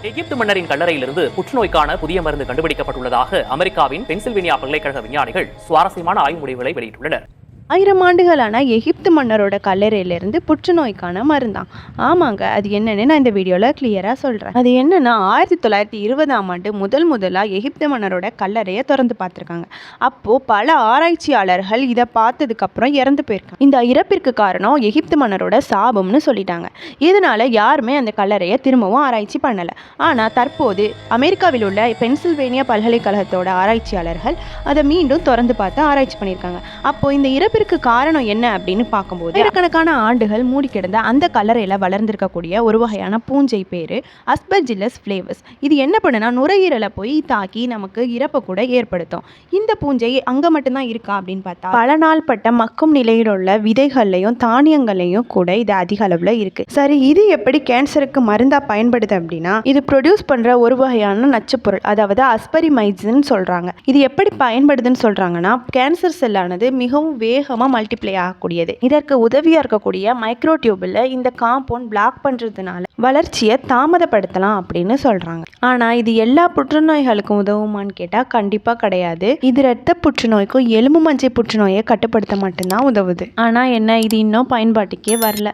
எகிப்து மன்னரின் கல்லறையிலிருந்து புற்றுநோய்க்கான புதிய மருந்து கண்டுபிடிக்கப்பட்டுள்ளதாக அமெரிக்காவின் பென்சில்வேனியா பல்கலைக்கழக விஞ்ஞானிகள் சுவாரஸ்யமான ஆய்வு முடிவுகளை வெளியிட்டுள்ளனர். 1000 ஆண்டுகளான எகிப்து மன்னரோட கல்லறையிலிருந்து புற்றுநோய்க்கான மருந்தாம். ஆமாங்க, அது என்னன்னு நான் இந்த வீடியோவில் கிளியராக சொல்கிறேன். அது என்னன்னா 1920ஆம் ஆண்டு முதலாக எகிப்து மன்னரோட கல்லறையை திறந்து பார்த்துருக்காங்க. அப்போது பல ஆராய்ச்சியாளர்கள் இதை பார்த்ததுக்கப்புறம் இறந்து போயிருக்காங்க. இந்த இறப்பிற்கு காரணம் எகிப்து மன்னரோட சாபம்னு சொல்லிட்டாங்க. இதனால் யாருமே அந்த கல்லறையை திரும்பவும் ஆராய்ச்சி பண்ணலை. ஆனால் தற்போது அமெரிக்காவில் உள்ள பென்சில்வேனியா பல்கலைக்கழகத்தோட ஆராய்ச்சியாளர்கள் அதை மீண்டும் திறந்து பார்த்து ஆராய்ச்சி பண்ணியிருக்காங்க. அப்போது இந்த இறப்பிற்கு காரணம் என்ன அப்படின்னு பார்க்கும்போது, ஆயிரக்கணக்கான ஆண்டுகள் மூடி கிடந்த அந்த கல்லறையில் வளர்ந்திருக்கக்கூடிய ஒரு வகையான பூஞ்சை பேர் அஸ்பர்ஜில்லஸ் ஃப்ளேவஸ். இது என்ன பண்ணுனா நுரையீரலை போய் தாக்கி நமக்கு இறப்பை கூட ஏற்படுத்தும். இந்த பூஞ்சை அங்கே மட்டும்தான் இருக்கா அப்படின்னு பார்த்தா பல நாள் பட்ட மக்கும் நிலையில் உள்ள விதைகள்லையும் தானியங்கள்லையும் கூட இது அதிக அளவில் இருக்கு. சரி, இது எப்படி கேன்சருக்கு மருந்தா பயன்படுது அப்படின்னா, இது ப்ரொடியூஸ் பண்ற ஒரு வகையான நச்சுப்பொருள், அதாவது அஸ்பரிமைசின் சொல்றாங்க. இது எப்படி பயன்படுதுன்னு சொல்றாங்கன்னா, கேன்சர் செல்லானது மிகவும் வேகமாக மல்டிப்ளை ஆகக்கூடியது. இதற்கு உதவியாக இருக்கக்கூடிய மைக்ரோடியூபில் இந்த காம்பவுண்ட் பிளாக் பண்ணுறதுனால வளர்ச்சியை தாமதப்படுத்தலாம் அப்படின்னு சொல்கிறாங்க. ஆனால் இது எல்லா புற்றுநோய்களுக்கும் உதவுமான்னு கேட்டால் கண்டிப்பாக கிடையாது. இது இரத்த புற்றுநோய்க்கும் எலும்பு மஞ்சை புற்றுநோயை கட்டுப்படுத்த மட்டும்தான் உதவுது. ஆனால் என்ன, இது இன்னும் பயன்பாட்டுக்கே வரல.